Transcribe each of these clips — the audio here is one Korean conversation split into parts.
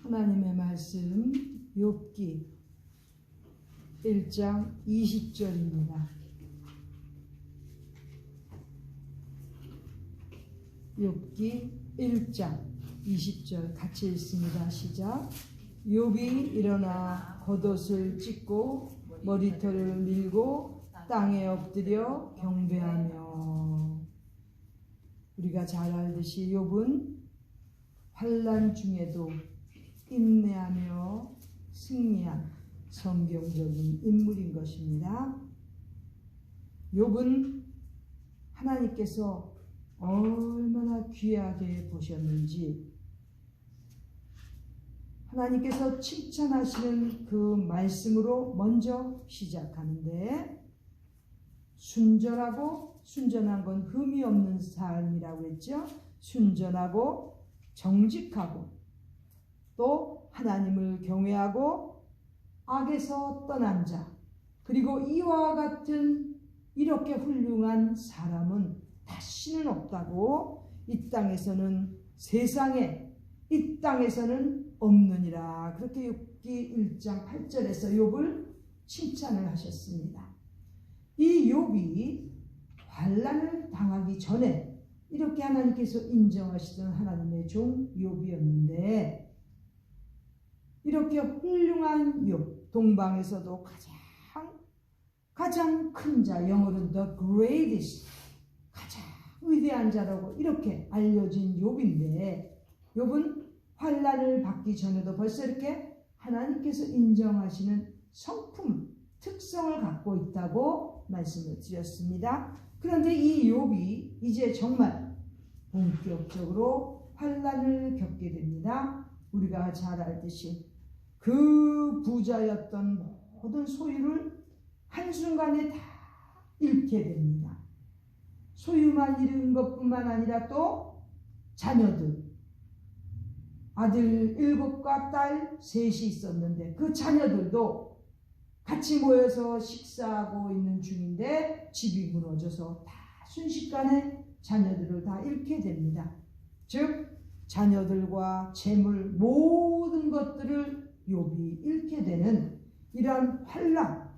하나님의 말씀 욥기 1장 20절입니다. 욥기 1장 20절 같이 읽습니다. 시작. 욥이 일어나 겉옷을 찢고 머리털을 밀고 땅에 엎드려 경배하며. 우리가 잘 알듯이 욥은 환난 중에도 인내하며 승리한 성경적인 인물인 것입니다. 욥은 하나님께서 얼마나 귀하게 보셨는지 하나님께서 칭찬하시는 그 말씀으로 먼저 시작하는데, 순전한 건 흠이 없는 삶이라고 했죠. 순전하고 정직하고 또 하나님을 경외하고 악에서 떠난 자, 그리고 이와 같은 이렇게 훌륭한 사람은 다시는 없다고, 이 땅에서는 세상에 이 땅에서는 없느니라. 그렇게 욥기 1장 8절에서 욥을 칭찬을 하셨습니다. 이 욥이 환난을 당하기 전에 이렇게 하나님께서 인정하시던 하나님의 종 욥이었는데, 이렇게 훌륭한 욥, 동방에서도 가장 큰 자, 영어로는 the greatest, 가장 위대한 자라고 이렇게 알려진 욥인데, 욥은 환난을 받기 전에도 벌써 이렇게 하나님께서 인정하시는 성품, 특성을 갖고 있다고 말씀을 드렸습니다. 그런데 이 욥이 이제 정말 본격적으로 환난을 겪게 됩니다. 우리가 잘 알듯이 그 부자였던 모든 소유를 한순간에 다 잃게 됩니다. 소유만 잃은 것뿐만 아니라 또 자녀들, 아들 7과 딸 3이 있었는데 그 자녀들도 같이 모여서 식사하고 있는 중인데 집이 무너져서 다 순식간에 자녀들을 다 잃게 됩니다. 즉 자녀들과 재물 모든 것들을 욥이 잃게 되는 이러한 환난,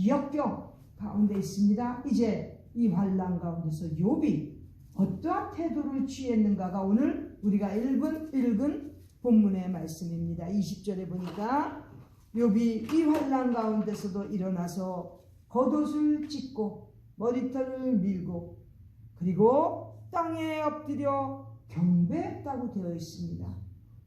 역경 가운데 있습니다. 이제 이 환난 가운데서 욥이 어떠한 태도를 취했는가가 오늘 우리가 읽은 본문의 말씀입니다. 20절에 보니까 욥이 이 환난 가운데서도 일어나서 겉옷을 찢고 머리털을 밀고 그리고 땅에 엎드려 경배했다고 되어 있습니다.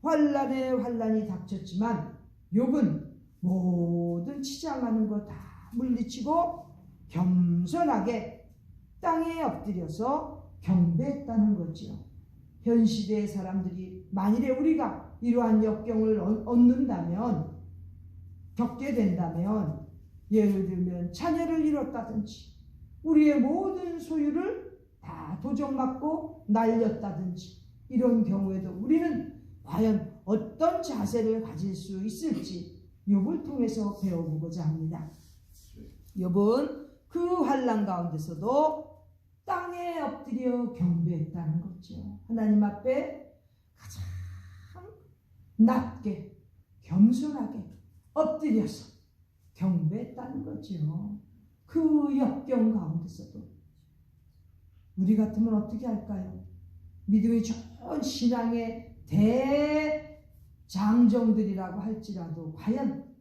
환난에 환난이 닥쳤지만 욥은 모든 치장하는 것 다 물리치고 겸손하게 땅에 엎드려서 경배했다는 거지요. 현 시대의 사람들이 만일에 우리가 이러한 역경을 겪게 된다면, 예를 들면 자녀를 잃었다든지 우리의 모든 소유를 다 도적맞고 날렸다든지, 이런 경우에도 우리는 과연 어떤 자세를 가질 수 있을지 욥을 통해서 배워보고자 합니다. 욥은 그 환난 가운데서도 땅에 엎드려 경배했다는 거죠. 하나님 앞에 가장 낮게 겸손하게 엎드려서 경배했다는 거죠. 그 역경 가운데서도 우리 같으면 어떻게 할까요? 믿음이 좋은 신앙의 대장정들이라고 할지라도 과연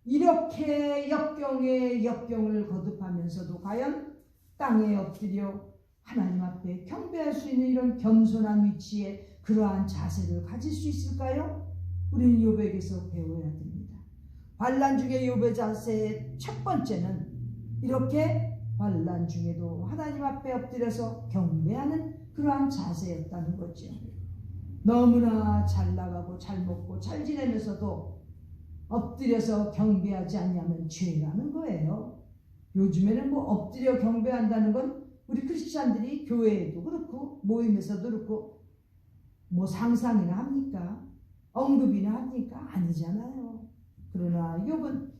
이렇게 역경에 역경을 거듭하면서도 과연 땅에 엎드려 하나님 앞에 경배할 수 있는 이런 겸손한 위치에 그러한 자세를 가질 수 있을까요? 우리는 욥에게서 배워야 됩니다. 환난 중에 욥의 자세의 첫 번째는 이렇게 환난 중에도 하나님 앞에 엎드려서 경배하는 그러한 자세였다는 거죠. 너무나 잘 나가고 잘 먹고 잘 지내면서도 엎드려서 경배하지 않냐면 죄라는 거예요. 요즘에는 엎드려 경배한다는 건 우리 크리스찬들이 교회에도 그렇고 모임에서도 그렇고 상상이나 합니까? 언급이나 합니까? 아니잖아요. 그러나 욥은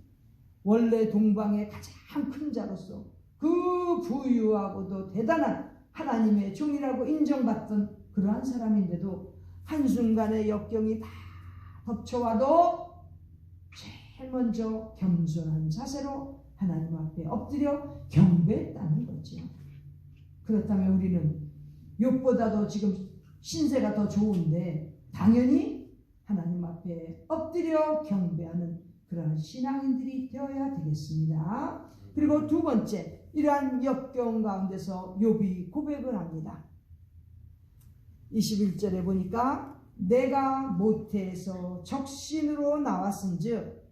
원래 동방의 가장 큰 자로서 그 부유하고도 대단한 하나님의 종이라고 인정받던 그러한 사람인데도 한순간에 역경이 다 덮쳐와도 제일 먼저 겸손한 자세로 하나님 앞에 엎드려 경배했다는 거죠. 그렇다면 우리는 욥보다도 지금 신세가 더 좋은데 당연히 하나님 앞에 엎드려 경배하는 그러한 신앙인들이 되어야 되겠습니다. 그리고 두 번째, 이러한 역경 가운데서 욥이 고백을 합니다. 21절에 보니까 내가 모태에서 적신으로 나왔은즉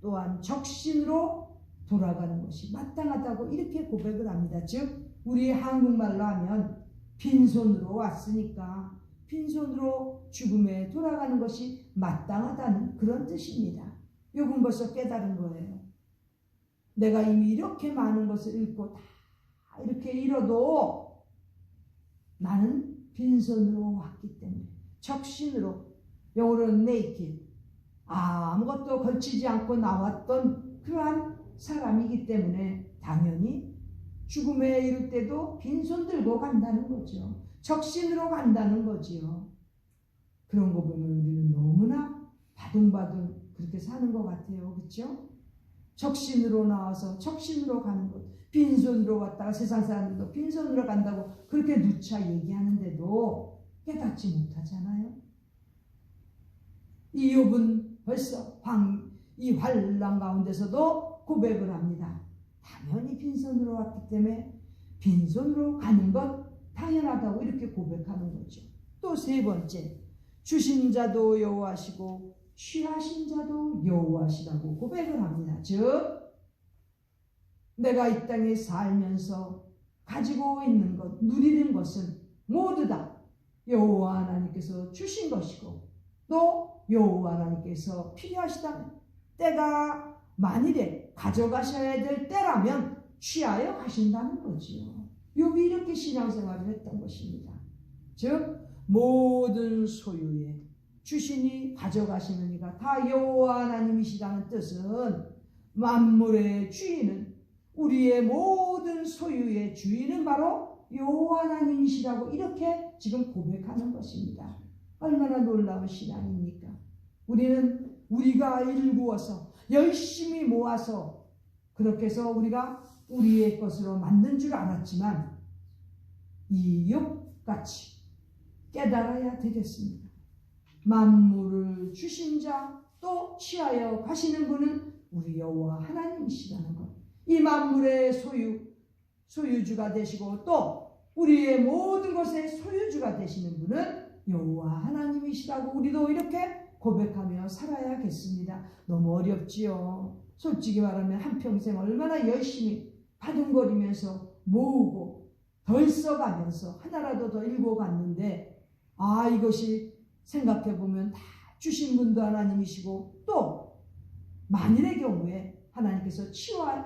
또한 적신으로 돌아가는 것이 마땅하다고 이렇게 고백을 합니다. 즉 우리 한국말로 하면 빈손으로 왔으니까 빈손으로 죽음에 돌아가는 것이 마땅하다는 그런 뜻입니다. 욥은 벌써 깨달은 거예요. 내가 이미 이렇게 많은 것을 잃고 다 이렇게 잃어도 나는 빈손으로 왔기 때문에 적신으로, 영어로는 naked, 아무것도 걸치지 않고 나왔던 그러한 사람이기 때문에 당연히 죽음에 이를 때도 빈손 들고 간다는 거죠. 적신으로 간다는 거지요. 그런 거 보면 우리는 너무나 바둥바둥 그렇게 사는 것 같아요. 그렇죠? 적신으로 나와서 적신으로 가는 것, 빈손으로 왔다가 세상 사람들도 빈손으로 간다고 그렇게 누차 얘기하는데도 깨닫지 못하잖아요. 이 욥은 벌써 이 환난 가운데서도 고백을 합니다. 당연히 빈손으로 왔기 때문에 빈손으로 가는 것 당연하다고 이렇게 고백하는 거죠. 또 세 번째, 주신 자도 여호와시고 취하신 자도 여호와시라고 고백을 합니다. 즉 내가 이 땅에 살면서 가지고 있는 것, 누리는 것은 모두 다 여호와 하나님께서 주신 것이고 또 여호와 하나님께서 필요하시다면 때가 만일에 가져가셔야 될 때라면 취하여 가신다는 거지요. 욥이 이렇게 신앙생활을 했던 것입니다. 즉 모든 소유에 주신이 가져가시는 이가 다 여호와 하나님이시라는 뜻은 만물의 주인은, 우리의 모든 소유의 주인은 바로 여호와 하나님이시라고 이렇게 지금 고백하는 것입니다. 얼마나 놀라운 신앙입니까? 우리는 우리가 일구어서 열심히 모아서 그렇게 해서 우리가 우리의 것으로 만든 줄 알았지만 이 욥같이 깨달아야 되겠습니다. 만물을 주신 자 또 취하여 가시는 분은 우리 여호와 하나님이시라는 것. 이 만물의 소유주가 되시고 또 우리의 모든 것의 소유주가 되시는 분은 여호와 하나님이시라고 우리도 이렇게 고백하며 살아야겠습니다. 너무 어렵지요. 솔직히 말하면 한평생 얼마나 열심히 바둥거리면서 모으고 덜 써가면서 하나라도 더 잃고갔는데 이것이 생각해보면 다 주신 분도 하나님이시고 또 만일의 경우에 하나님께서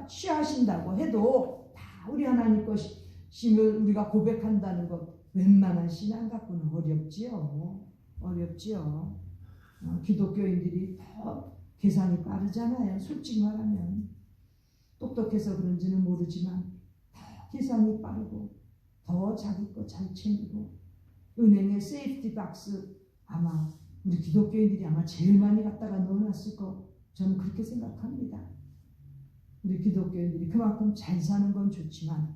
취하신다고 해도 다 우리 하나님 것임을 우리가 고백한다는 것, 웬만한 신앙 갖고는 어렵지요. 기독교인들이 더 계산이 빠르잖아요. 솔직히 말하면 똑똑해서 그런지는 모르지만 더 계산이 빠르고 더 자기 거 잘 챙기고 은행에 세이프티 박스 아마 우리 기독교인들이 아마 제일 많이 갖다가 넣어놨을 거 저는 그렇게 생각합니다. 우리 기독교인들이 그만큼 잘 사는 건 좋지만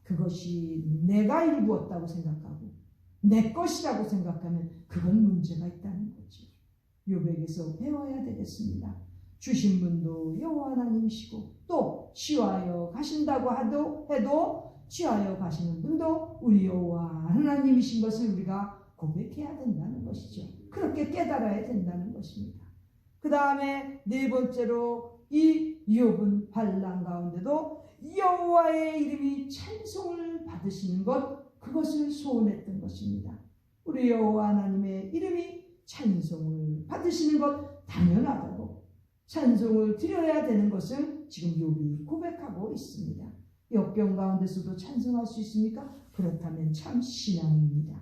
그것이 내가 일구었다고 생각하고 내 것이라고 생각하면 그건 문제가 있다는 거죠. 욥에게서 배워야 되겠습니다. 주신 분도 여호와 하나님이시고 또 취하여 가신다고 해도 취하여 가시는 분도 우리 여호와 하나님이신 것을 우리가 고백해야 된다는 것이죠. 그렇게 깨달아야 된다는 것입니다. 그 다음에 네 번째로 이 욥은 환난 가운데도 여호와의 이름이 찬송을 받으시는 것, 그것을 소원했던 것입니다. 우리 여호와 하나님의 이름이 찬송을 받으시는 것 당연하다고, 찬송을 드려야 되는 것을 지금 욥이 고백하고 있습니다. 역경 가운데서도 찬송할 수 있습니까? 그렇다면 참 신앙입니다.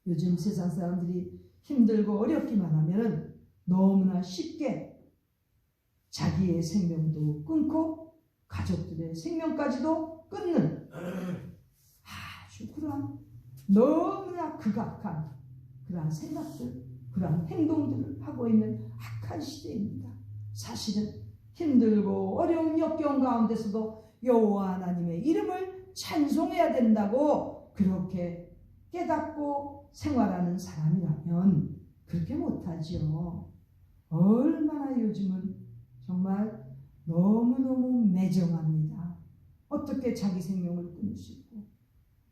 요즘 세상 사람들이 힘들고 어렵기만 하면 너무나 쉽게 자기의 생명도 끊고 가족들의 생명까지도 끊는 아주 그러한 너무나 극악한 그러한 생각들, 그러한 행동들을 하고 있는 악한 시대입니다. 사실은 힘들고 어려운 역경 가운데서도 여호와 하나님의 이름을 찬송해야 된다고 그렇게 깨닫고 생활하는 사람이라면 그렇게 못하죠. 얼마나 요즘은 정말 너무너무 매정합니다. 어떻게 자기 생명을 끊을 수 있고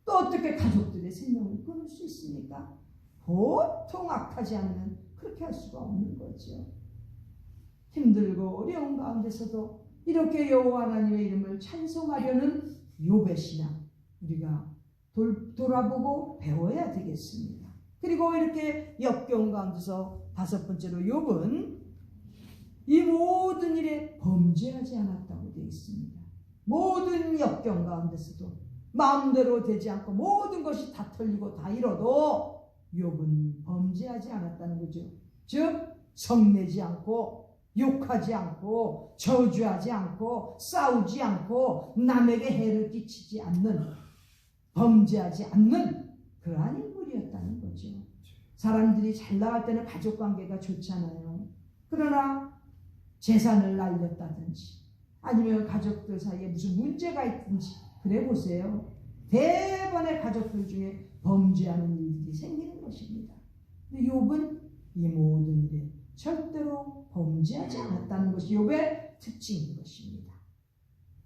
또 어떻게 가족들의 생명을 끊을 수 있습니까? 보통 악하지 않으면 그렇게 할 수가 없는 거죠. 힘들고 어려운 가운데서도 이렇게 여호와 하나님의 이름을 찬송하려는 욥의 신앙 우리가 돌아보고 배워야 되겠습니다. 그리고 이렇게 역경 가운데서 다섯 번째로 욥은 이 모든 일에 범죄하지 않았다고 되어 있습니다. 모든 역경 가운데서도 마음대로 되지 않고 모든 것이 다 털리고 다 잃어도 욥은 범죄하지 않았다는 거죠. 즉 성내지 않고 욕하지 않고 저주하지 않고 싸우지 않고 남에게 해를 끼치지 않는 범죄하지 않는 그러한 인물이었다는 거죠. 사람들이 잘 나갈 때는 가족관계가 좋잖아요. 그러나 재산을 날렸다든지 아니면 가족들 사이에 무슨 문제가 있든지 그래 보세요. 대부분의 가족들 중에 범죄하는 일들이 생기는 것입니다. 근데 욥은 이 모든 일에 절대로 범죄하지 않았다는 것이 욥의 특징인 것입니다.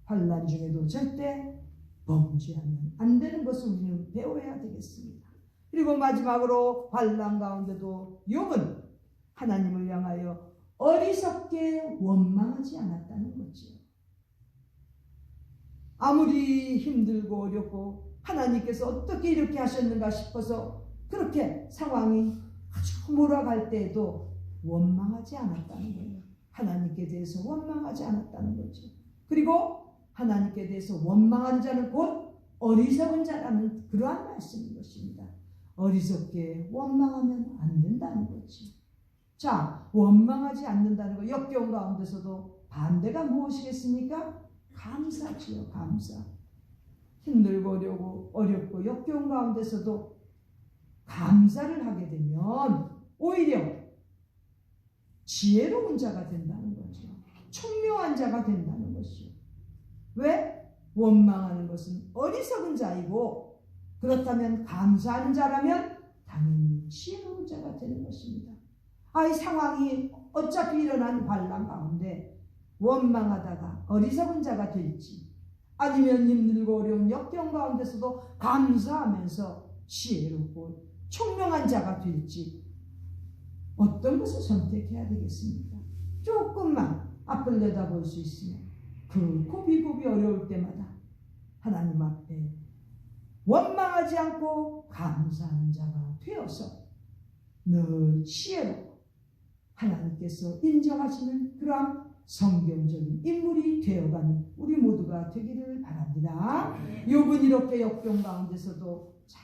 환난 중에도 절대 범죄하면 안 되는 것을 우리는 배워야 되겠습니다. 그리고 마지막으로 환난 가운데도 욥은 하나님을 향하여 어리석게 원망하지 않았다는 거죠. 아무리 힘들고 어렵고 하나님께서 어떻게 이렇게 하셨는가 싶어서 그렇게 상황이 아주 몰아갈 때에도 원망하지 않았다는 거예요. 하나님께 대해서 원망하지 않았다는 거죠. 그리고 하나님께 대해서 원망하는 자는 곧 어리석은 자라는 그러한 말씀인 것입니다. 어리석게 원망하면 안 된다는 거지. 자, 원망하지 않는다는 거 역경 가운데서도 반대가 무엇이겠습니까? 감사지요. 감사. 힘들고 어렵고 역경 가운데서도 감사를 하게 되면 오히려 지혜로운 자가 된다는 거죠. 총명한 자가 된다는 것이요. 왜? 원망하는 것은 어리석은 자이고 그렇다면 감사하는 자라면 당연히 지혜로운 자가 되는 것입니다. 이 상황이 어차피 일어난 환난 가운데 원망하다가 어리석은 자가 될지 아니면 힘들고 어려운 역경 가운데서도 감사하면서 지혜롭고 총명한 자가 될지 어떤 것을 선택해야 되겠습니까? 조금만 앞을 내다볼 수 있으면 그 고비고비 어려울 때마다 하나님 앞에 원망하지 않고 감사하는 자가 되어서 늘 지혜롭고 하나님께서 인정하시는 그러한 성경적인 인물이 되어가는 우리 모두가 되기를 바랍니다. 욥은 이렇게 역경 가운데서도 잘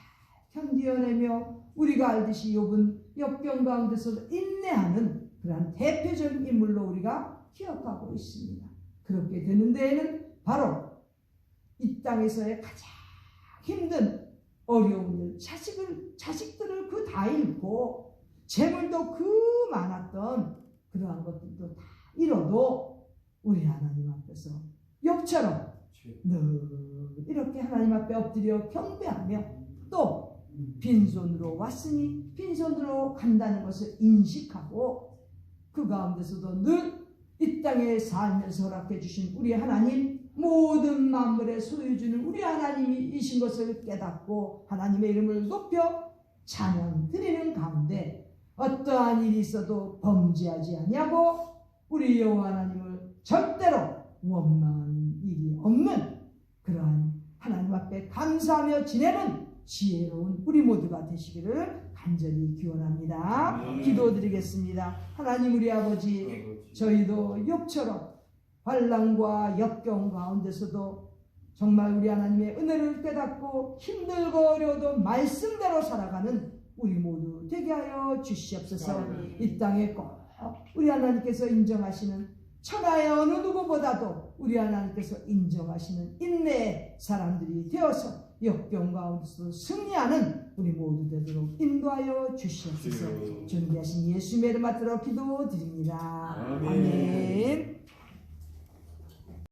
견디어내며 우리가 알듯이 욥은 역경 가운데서도 인내하는 그러한 대표적인 인물로 우리가 기억하고 있습니다. 그렇게 되는 데에는 바로 이 땅에서의 가장 힘든 어려운 일, 자식들을 그 다 잃고 재물도 그 많았던 그러한 것들도 다 잃어도 우리 하나님 앞에서 욥처럼 늘 이렇게 하나님 앞에 엎드려 경배하며 또 빈손으로 왔으니 빈손으로 간다는 것을 인식하고 그 가운데서도 늘 이 땅에 살면서 허락해 주신 우리 하나님 모든 만물의 소유주는 우리 하나님이신 것을 깨닫고 하나님의 이름을 높여 찬양 드리는 가운데 어떠한 일이 있어도 범죄하지 아니하고 우리 여호와 하나님을 절대로 원망하는 일이 없는 그러한 하나님 앞에 감사하며 지내는 지혜로운 우리 모두가 되시기를 간절히 기원합니다. 기도드리겠습니다. 하나님 우리 아버지, 저희도 욥처럼 환난과 역경 가운데서도 정말 우리 하나님의 은혜를 깨닫고 힘들고 어려워도 말씀대로 살아가는 우리 모두 되게 하여 주시옵소서. 이 땅에 꼭 우리 하나님께서 인정하시는 천하의 어느 누구보다도 우리 하나님께서 인정하시는 인내의 사람들이 되어서 역경 가운데서 승리하는 우리 모두 되도록 인도하여 주시옵소서. 존귀하신 예수님의 이름 받들어 기도드립니다. 아멘.